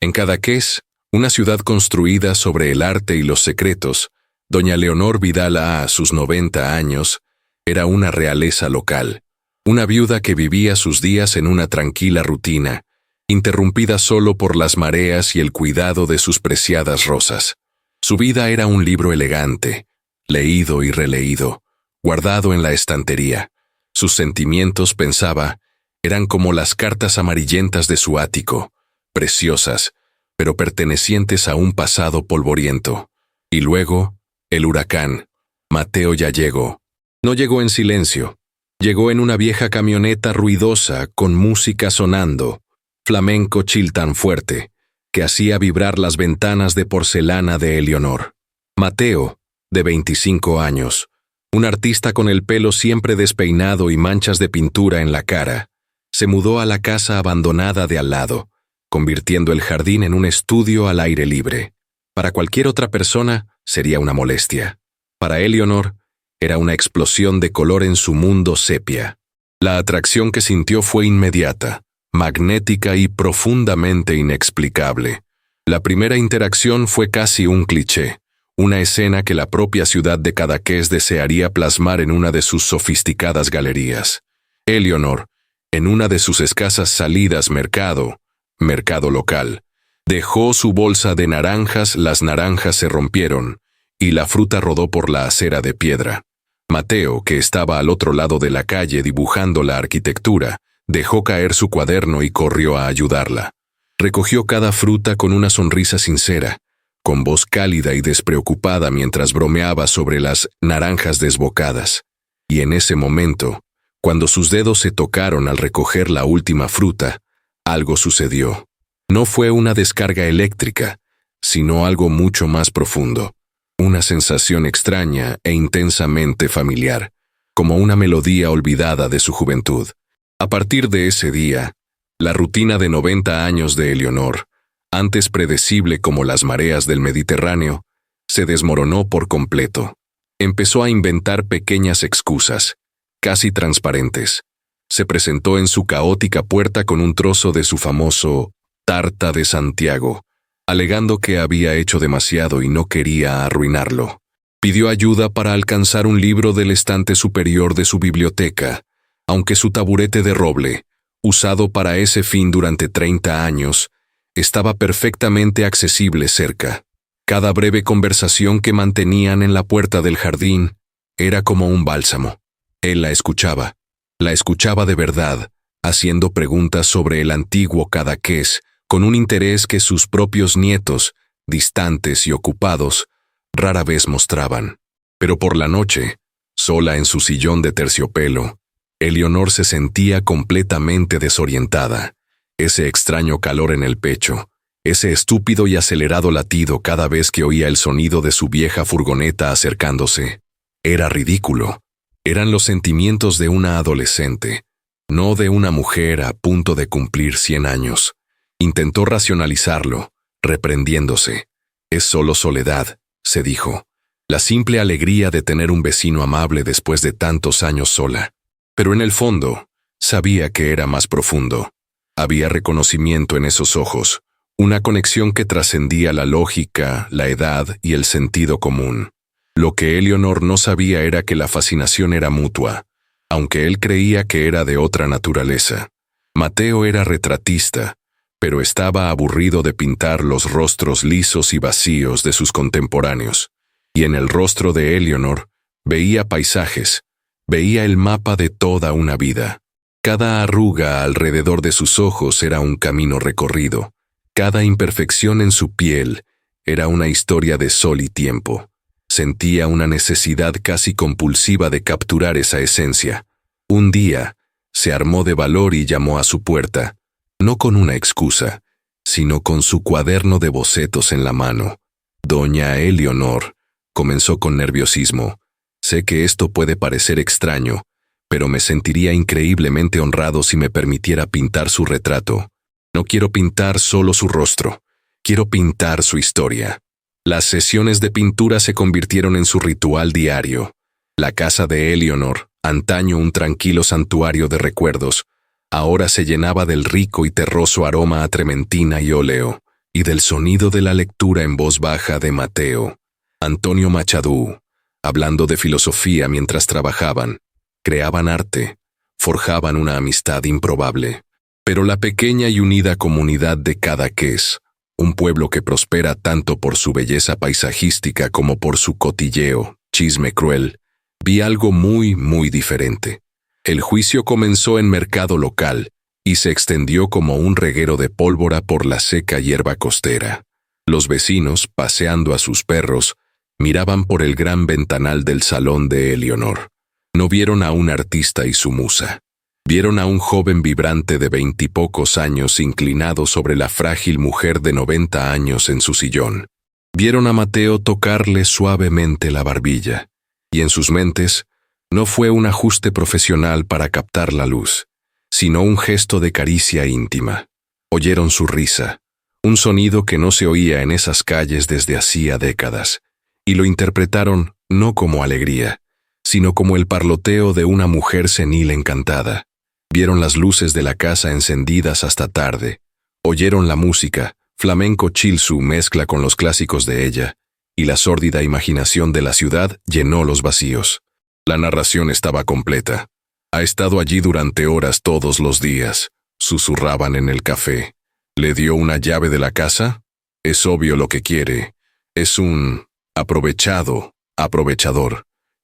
En Cadaqués, una ciudad construida sobre el arte y los secretos, doña Leonor Vidal a sus 90 años, era una realeza local, una viuda que vivía sus días en una tranquila rutina, interrumpida solo por las mareas y el cuidado de sus preciadas rosas. Su vida era un libro elegante, leído y releído, guardado en la estantería. Sus sentimientos, pensaba, eran como las cartas amarillentas de su ático, preciosas, pero pertenecientes a un pasado polvoriento. Y luego, el huracán. Mateo ya llegó. No llegó en silencio. Llegó en una vieja camioneta ruidosa, con música sonando, flamenco chill tan fuerte, que hacía vibrar las ventanas de porcelana de Eleonor. Mateo, de 25 años, un artista con el pelo siempre despeinado y manchas de pintura en la cara, se mudó a la casa abandonada de al lado, convirtiendo el jardín en un estudio al aire libre. Para cualquier otra persona sería una molestia. Para Eleonor, era una explosión de color en su mundo sepia. La atracción que sintió fue inmediata, magnética y profundamente inexplicable. La primera interacción fue casi un cliché, una escena que la propia ciudad de Cadaqués desearía plasmar en una de sus sofisticadas galerías. Eleonor, en una de sus escasas salidas mercado local, dejó su bolsa de naranjas, las naranjas se rompieron, y la fruta rodó por la acera de piedra. Mateo, que estaba al otro lado de la calle dibujando la arquitectura, dejó caer su cuaderno y corrió a ayudarla. Recogió cada fruta con una sonrisa sincera, con voz cálida y despreocupada mientras bromeaba sobre las naranjas desbocadas. Y en ese momento, cuando sus dedos se tocaron al recoger la última fruta, algo sucedió. No fue una descarga eléctrica, sino algo mucho más profundo. Una sensación extraña e intensamente familiar, como una melodía olvidada de su juventud. A partir de ese día, la rutina de 90 años de Eleonor, antes predecible como las mareas del Mediterráneo, se desmoronó por completo. Empezó a inventar pequeñas excusas, casi transparentes. Se presentó en su caótica puerta con un trozo de su famoso Tarta de Santiago, alegando que había hecho demasiado y no quería arruinarlo. Pidió ayuda para alcanzar un libro del estante superior de su biblioteca, aunque su taburete de roble, usado para ese fin durante 30 años, estaba perfectamente accesible cerca. Cada breve conversación que mantenían en la puerta del jardín era como un bálsamo. Él la escuchaba de verdad, haciendo preguntas sobre el antiguo Cadaqués, con un interés que sus propios nietos, distantes y ocupados, rara vez mostraban. Pero por la noche, sola en su sillón de terciopelo, Eleonor se sentía completamente desorientada. Ese extraño calor en el pecho, ese estúpido y acelerado latido cada vez que oía el sonido de su vieja furgoneta acercándose. Era ridículo. Eran los sentimientos de una adolescente, no de una mujer a punto de cumplir 100 años. Intentó racionalizarlo, reprendiéndose. Es solo soledad, se dijo. La simple alegría de tener un vecino amable después de tantos años sola. Pero en el fondo, sabía que era más profundo. Había reconocimiento en esos ojos, una conexión que trascendía la lógica, la edad y el sentido común. Lo que Eleonor no sabía era que la fascinación era mutua, aunque él creía que era de otra naturaleza. Mateo era retratista, pero estaba aburrido de pintar los rostros lisos y vacíos de sus contemporáneos, y en el rostro de Eleonor veía paisajes, veía el mapa de toda una vida. Cada arruga alrededor de sus ojos era un camino recorrido, cada imperfección en su piel era una historia de sol y tiempo. Sentía una necesidad casi compulsiva de capturar esa esencia. Un día, se armó de valor y llamó a su puerta, no con una excusa, sino con su cuaderno de bocetos en la mano. Doña Eleonor, comenzó con nerviosismo. Sé que esto puede parecer extraño, pero me sentiría increíblemente honrado si me permitiera pintar su retrato. No quiero pintar solo su rostro, quiero pintar su historia. Las sesiones de pintura se convirtieron en su ritual diario. La casa de Eleonor, antaño un tranquilo santuario de recuerdos, ahora se llenaba del rico y terroso aroma a trementina y óleo. y del sonido de la lectura en voz baja de Mateo. Antonio Machado, hablando de filosofía mientras trabajaban, creaban arte, forjaban una amistad improbable. Pero la pequeña y unida comunidad de Cadaqués, un pueblo que prospera tanto por su belleza paisajística como por su cotilleo, chisme cruel, vi algo muy, muy diferente. El juicio comenzó en mercado local y se extendió como un reguero de pólvora por la seca hierba costera. Los vecinos, paseando a sus perros, miraban por el gran ventanal del salón de Eleonor. No vieron a un artista y su musa. Vieron a un joven vibrante de 20 y pocos años inclinado sobre la frágil mujer de 90 años en su sillón. Vieron a Mateo tocarle suavemente la barbilla, y en sus mentes no fue un ajuste profesional para captar la luz, sino un gesto de caricia íntima. Oyeron su risa, un sonido que no se oía en esas calles desde hacía décadas, y lo interpretaron no como alegría, sino como el parloteo de una mujer senil encantada. Vieron las luces de la casa encendidas hasta tarde, oyeron la música, flamenco chilsu mezcla con los clásicos de ella, y la sórdida imaginación de la ciudad llenó los vacíos. La narración estaba completa. Ha estado allí durante horas todos los días, susurraban en el café. ¿Le dio una llave de la casa? Es obvio lo que quiere. Es un aprovechador.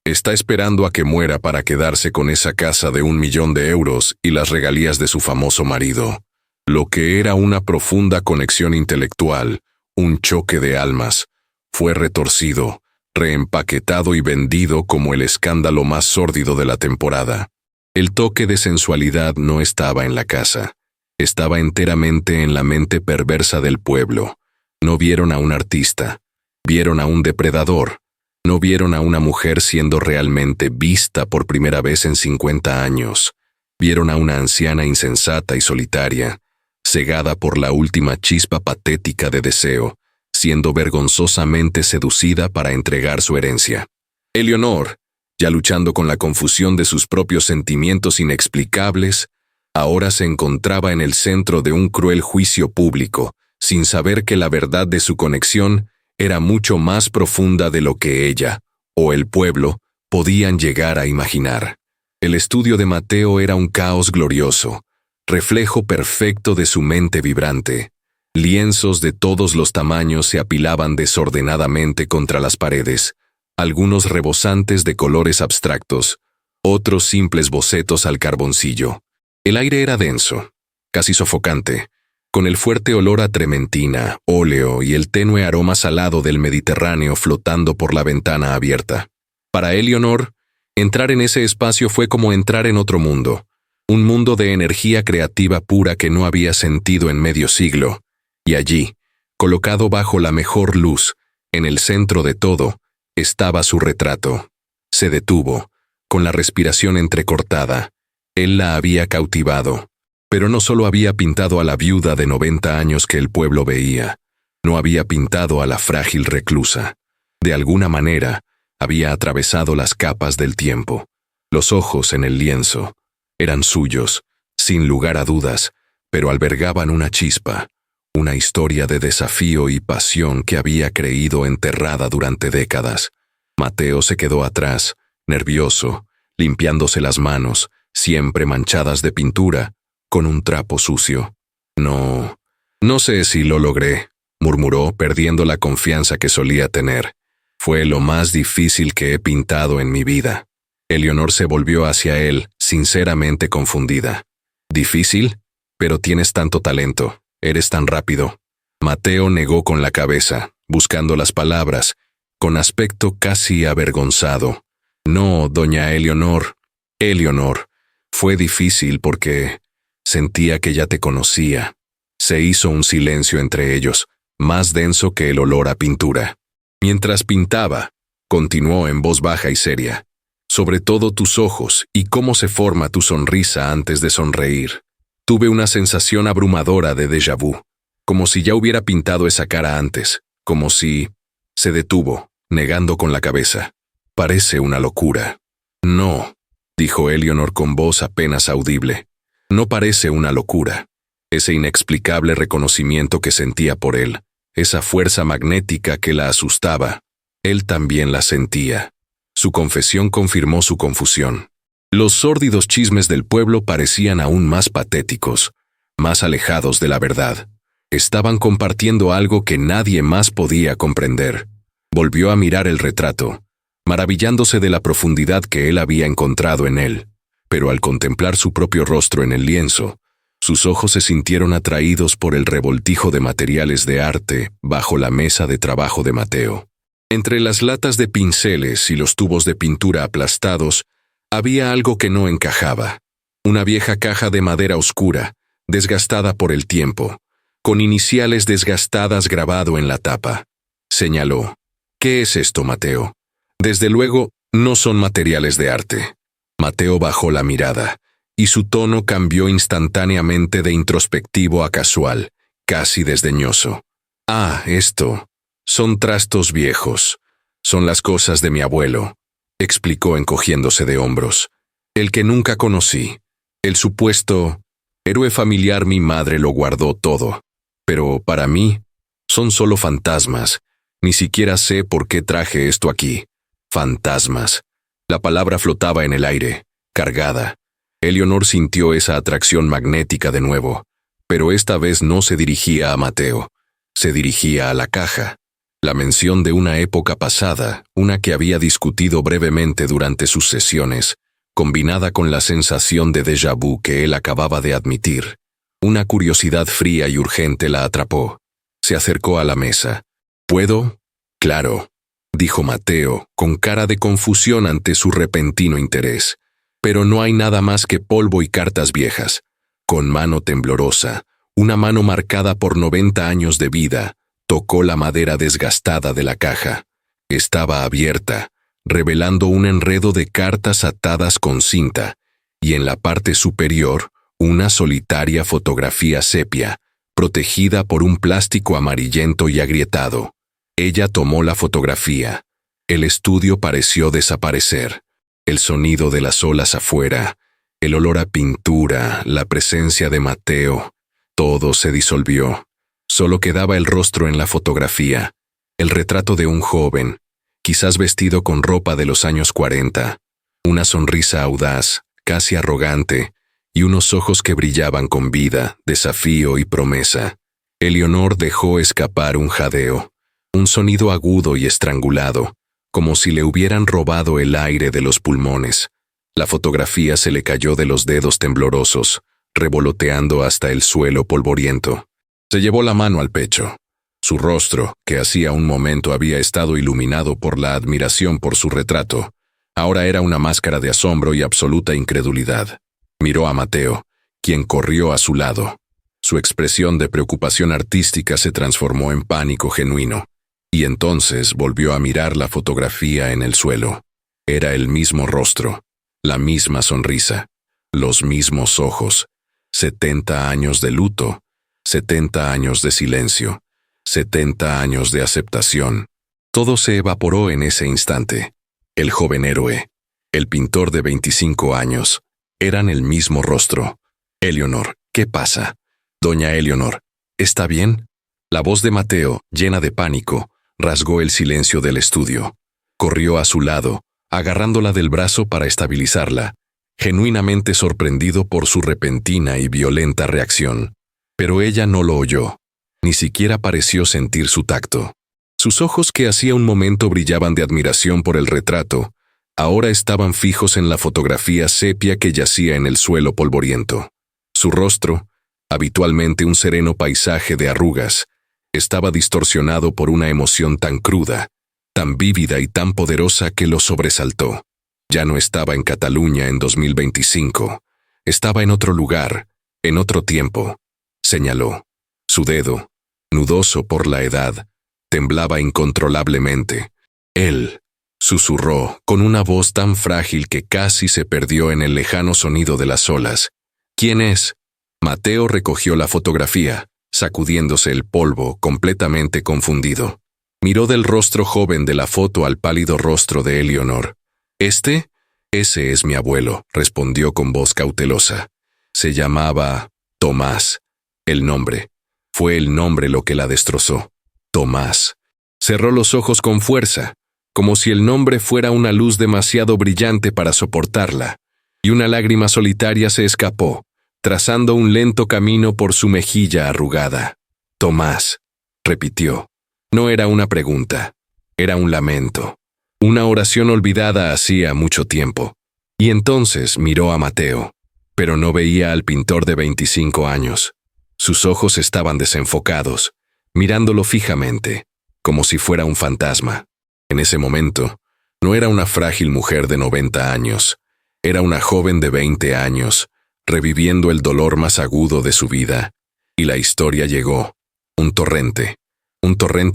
Está esperando a que muera para quedarse con esa casa de 1.000.000 de euros y las regalías de su famoso marido. Lo que era una profunda conexión intelectual, un choque de almas, fue retorcido, reempaquetado y vendido como el escándalo más sórdido de la temporada. El toque de sensualidad no estaba en la casa, estaba enteramente en la mente perversa del pueblo. No vieron a un artista, vieron a un depredador. No vieron a una mujer siendo realmente vista por primera vez en 50 años. Vieron a una anciana insensata y solitaria, cegada por la última chispa patética de deseo, siendo vergonzosamente seducida para entregar su herencia. Eleonor, ya luchando con la confusión de sus propios sentimientos inexplicables, ahora se encontraba en el centro de un cruel juicio público, sin saber que la verdad de su conexión era mucho más profunda de lo que ella, o el pueblo, podían llegar a imaginar. El estudio de Mateo era un caos glorioso, reflejo perfecto de su mente vibrante. Lienzos de todos los tamaños se apilaban desordenadamente contra las paredes, algunos rebosantes de colores abstractos, otros simples bocetos al carboncillo. El aire era denso, casi sofocante, con el fuerte olor a trementina, óleo y el tenue aroma salado del Mediterráneo flotando por la ventana abierta. Para Eleonor, entrar en ese espacio fue como entrar en otro mundo, un mundo de energía creativa pura que no había sentido en medio siglo, y allí, colocado bajo la mejor luz, en el centro de todo, estaba su retrato. Se detuvo, con la respiración entrecortada. Él la había cautivado. Pero no solo había pintado a la viuda de 90 años que el pueblo veía, no había pintado a la frágil reclusa. De alguna manera, había atravesado las capas del tiempo. Los ojos en el lienzo eran suyos, sin lugar a dudas, pero albergaban una chispa, una historia de desafío y pasión que había creído enterrada durante décadas. Mateo se quedó atrás, nervioso, limpiándose las manos, siempre manchadas de pintura, con un trapo sucio. No sé si lo logré, murmuró, perdiendo la confianza que solía tener. Fue lo más difícil que he pintado en mi vida. Eleonor se volvió hacia él, sinceramente confundida. ¿Difícil? Pero tienes tanto talento, eres tan rápido. Mateo negó con la cabeza, buscando las palabras, con aspecto casi avergonzado. No, doña Eleonor. Eleonor, fue difícil porque sentía que ya te conocía. Se hizo un silencio entre ellos, más denso que el olor a pintura. Mientras pintaba, continuó en voz baja y seria, sobre todo tus ojos y cómo se forma tu sonrisa antes de sonreír. Tuve una sensación abrumadora de déjà vu, como si ya hubiera pintado esa cara antes, como si... Se detuvo, negando con la cabeza. Parece una locura. No, dijo Eleonor con voz apenas audible. No parece una locura. ese inexplicable reconocimiento que sentía por él, esa fuerza magnética que la asustaba. Él también la sentía. Su confesión confirmó su confusión. Los sórdidos chismes del pueblo parecían aún más patéticos, más alejados de la verdad. Estaban compartiendo algo que nadie más podía comprender. Volvió a mirar el retrato, maravillándose de la profundidad que él había encontrado en él. Pero al contemplar su propio rostro en el lienzo, sus ojos se sintieron atraídos por el revoltijo de materiales de arte bajo la mesa de trabajo de Mateo. Entre las latas de pinceles y los tubos de pintura aplastados, había algo que no encajaba. Una vieja caja de madera oscura, desgastada por el tiempo, con iniciales desgastadas grabado en la tapa. Señaló: «¿Qué es esto, Mateo?» «Desde luego, no son materiales de arte». Mateo bajó la mirada, y su tono cambió instantáneamente de introspectivo a casual, casi desdeñoso. «Ah, esto. Son trastos viejos. Son las cosas de mi abuelo», explicó encogiéndose de hombros. «El que nunca conocí. El supuesto héroe familiar. Mi madre lo guardó todo. Pero para mí, son solo fantasmas. Ni siquiera sé por qué traje esto aquí. Fantasmas». La palabra flotaba en el aire, cargada. Eleonor sintió esa atracción magnética de nuevo, pero esta vez no se dirigía a Mateo, se dirigía a la caja. La mención de una época pasada, una que había discutido brevemente durante sus sesiones, combinada con la sensación de déjà vu que él acababa de admitir. Una curiosidad fría y urgente la atrapó. Se acercó a la mesa. «¿Puedo?» «Claro», dijo Mateo, con cara de confusión ante su repentino interés. «Pero no hay nada más que polvo y cartas viejas». Con mano temblorosa, una mano marcada por 90 años de vida, tocó la madera desgastada de la caja. Estaba abierta, revelando un enredo de cartas atadas con cinta, y en la parte superior, una solitaria fotografía sepia, protegida por un plástico amarillento y agrietado. Ella tomó la fotografía. El estudio pareció desaparecer. El sonido de las olas afuera, el olor a pintura, la presencia de Mateo, todo se disolvió. Solo quedaba el rostro en la fotografía, el retrato de un joven, quizás vestido con ropa de los años 40, una sonrisa audaz, casi arrogante, y unos ojos que brillaban con vida, desafío y promesa. Eleonor dejó escapar un jadeo, un sonido agudo y estrangulado, como si le hubieran robado el aire de los pulmones. La fotografía se le cayó de los dedos temblorosos, revoloteando hasta el suelo polvoriento. Se llevó la mano al pecho. Su rostro, que hacía un momento había estado iluminado por la admiración por su retrato, ahora era una máscara de asombro y absoluta incredulidad. Miró a Mateo, quien corrió a su lado. Su expresión de preocupación artística se transformó en pánico genuino, y entonces volvió a mirar la fotografía en el suelo. Era el mismo rostro, la misma sonrisa, los mismos ojos. 70 años de luto, 70 años de silencio, 70 años de aceptación. Todo se evaporó en ese instante. El joven héroe, el pintor de 25 años, eran el mismo rostro. «Eleonor, ¿qué pasa?» «Doña Eleonor, ¿está bien?» La voz de Mateo, llena de pánico, rasgó el silencio del estudio. Corrió a su lado, agarrándola del brazo para estabilizarla, genuinamente sorprendido por su repentina y violenta reacción. Pero ella no lo oyó, ni siquiera pareció sentir su tacto. Sus ojos, que hacía un momento brillaban de admiración por el retrato, ahora estaban fijos en la fotografía sepia que yacía en el suelo polvoriento. Su rostro, habitualmente un sereno paisaje de arrugas, estaba distorsionado por una emoción tan cruda, tan vívida y tan poderosa que lo sobresaltó. Ya no estaba en Cataluña en 2025, estaba en otro lugar, en otro tiempo. Señaló. Su dedo, nudoso por la edad, temblaba incontrolablemente. Él, susurró, con una voz tan frágil que casi se perdió en el lejano sonido de las olas. «¿Quién es?» Mateo recogió la fotografía, sacudiéndose el polvo, completamente confundido. Miró del rostro joven de la foto al pálido rostro de Eleonor. «¿Este? Ese es mi abuelo», respondió con voz cautelosa. «Se llamaba Tomás. El nombre. Fue el nombre lo que la destrozó. Tomás. Cerró los ojos con fuerza, como si el nombre fuera una luz demasiado brillante para soportarla, y una lágrima solitaria se escapó, trazando un lento camino por su mejilla arrugada. Tomás, repitió. No era una pregunta, era un lamento, una oración olvidada hacía mucho tiempo. Y entonces miró a Mateo, pero no veía al pintor de 25 años. Sus ojos estaban desenfocados, mirándolo fijamente, como si fuera un fantasma. En ese momento, no era una frágil mujer de 90 años, era una joven de 20 años, reviviendo el dolor más agudo de su vida. Y la historia llegó, un torrente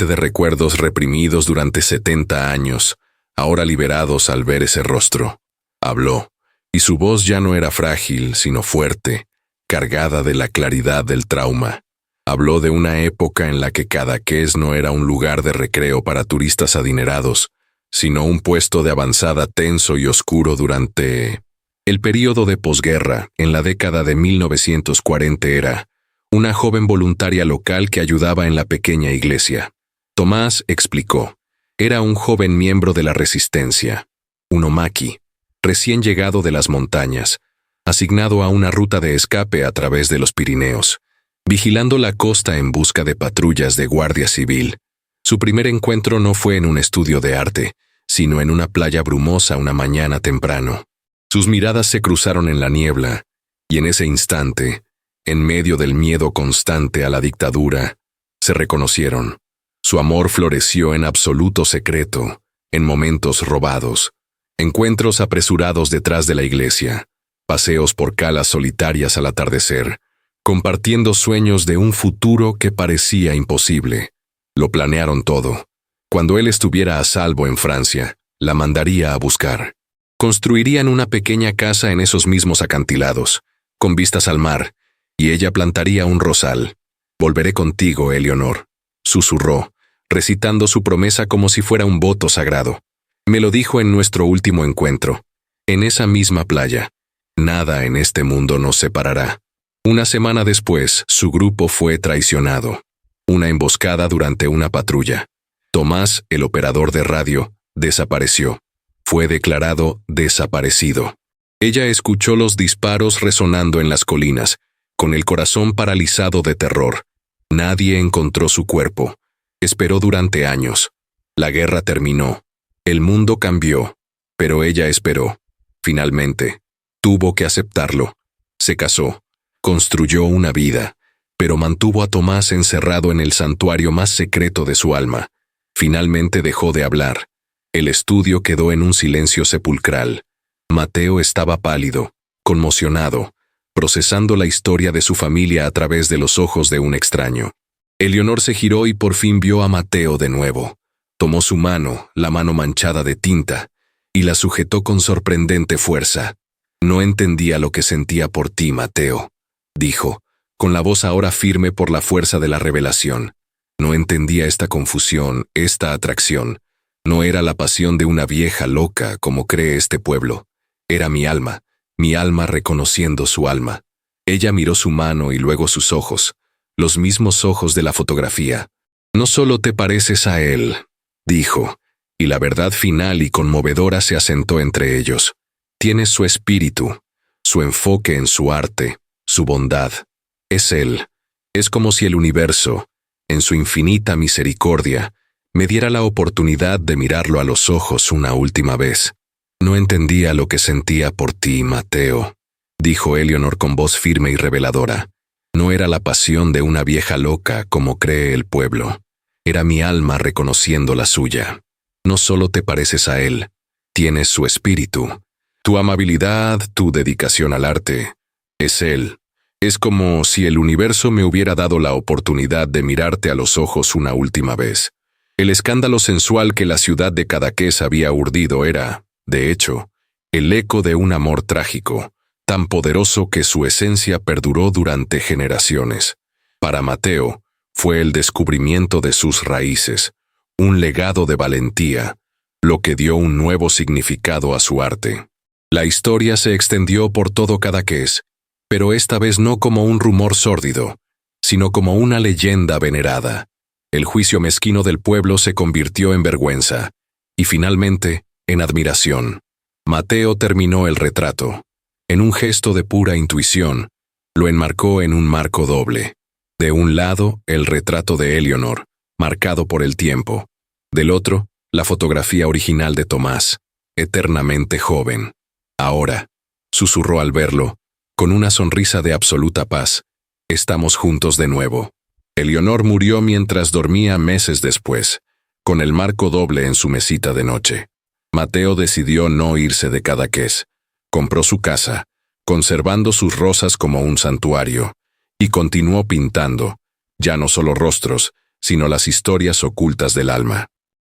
de recuerdos reprimidos durante 70 años, ahora liberados al ver ese rostro. Habló, y su voz ya no era frágil, sino fuerte, cargada de la claridad del trauma. Habló de una época en la que Cadaqués no era un lugar de recreo para turistas adinerados, sino un puesto de avanzada tenso y oscuro durante el período de posguerra. En la década de 1940 era una joven voluntaria local que ayudaba en la pequeña iglesia. Tomás explicó, era un joven miembro de la resistencia, un omaki, recién llegado de las montañas, asignado a una ruta de escape a través de los Pirineos, vigilando la costa en busca de patrullas de guardia civil. Su primer encuentro no fue en un estudio de arte, sino en una playa brumosa una mañana temprano. Sus miradas se cruzaron en la niebla, y en ese instante, en medio del miedo constante a la dictadura, se reconocieron. Su amor floreció en absoluto secreto, en momentos robados, encuentros apresurados detrás de la iglesia, paseos por calas solitarias al atardecer, compartiendo sueños de un futuro que parecía imposible. Lo planearon todo. Cuando él estuviera a salvo en Francia, la mandaría a buscar. Construirían una pequeña casa en esos mismos acantilados, con vistas al mar, y ella plantaría un rosal. Volveré contigo, Eleonor, susurró, recitando su promesa como si fuera un voto sagrado. Me lo dijo en nuestro último encuentro, en esa misma playa. Nada en este mundo nos separará. Una semana después, su grupo fue traicionado. Una emboscada durante una patrulla. Tomás, el operador de radio, desapareció. Fue declarado desaparecido. Ella escuchó los disparos resonando en las colinas, con el corazón paralizado de terror. Nadie encontró su cuerpo. Esperó durante años. La guerra terminó. El mundo cambió, pero ella esperó. Finalmente, tuvo que aceptarlo. Se casó. Construyó una vida, pero mantuvo a Tomás encerrado en el santuario más secreto de su alma. Finalmente dejó de hablar. El estudio quedó en un silencio sepulcral. Mateo estaba pálido, conmocionado, procesando la historia de su familia a través de los ojos de un extraño. Eleonor se giró y por fin vio a Mateo de nuevo. Tomó su mano, la mano manchada de tinta, y la sujetó con sorprendente fuerza. No entendía lo que sentía por ti, Mateo, dijo, con la voz ahora firme por la fuerza de la revelación. No entendía esta confusión, esta atracción. No era la pasión de una vieja loca, como cree este pueblo. Era mi alma reconociendo su alma. Ella miró su mano y luego sus ojos, los mismos ojos de la fotografía. No solo te pareces a él, dijo, y la verdad final y conmovedora se asentó entre ellos. Tienes su espíritu, su enfoque en su arte, su bondad. Es él. Es como si el universo, en su infinita misericordia, me diera la oportunidad de mirarlo a los ojos una última vez. No entendía lo que sentía por ti, Mateo, dijo Eleonor con voz firme y reveladora. No era la pasión de una vieja loca como cree el pueblo. Era mi alma reconociendo la suya. No solo te pareces a él, tienes su espíritu, tu amabilidad, tu dedicación al arte. Es él. Es como si el universo me hubiera dado la oportunidad de mirarte a los ojos una última vez. El escándalo sensual que la ciudad de Cadaqués había urdido era, de hecho, el eco de un amor trágico, tan poderoso que su esencia perduró durante generaciones. Para Mateo, fue el descubrimiento de sus raíces, un legado de valentía, lo que dio un nuevo significado a su arte. La historia se extendió por todo Cadaqués, pero esta vez no como un rumor sórdido, sino como una leyenda venerada. El juicio mezquino del pueblo se convirtió en vergüenza, y finalmente, en admiración. Mateo terminó el retrato. En un gesto de pura intuición, lo enmarcó en un marco doble. De un lado, el retrato de Eleonor, marcado por el tiempo. Del otro, la fotografía original de Tomás, eternamente joven. Ahora, susurró al verlo, con una sonrisa de absoluta paz, estamos juntos de nuevo. Eleonor murió mientras dormía meses después, con el marco doble en su mesita de noche. Mateo decidió no irse de Cadaqués. Compró su casa, conservando sus rosas como un santuario, y continuó pintando, ya no solo rostros, sino las historias ocultas del alma.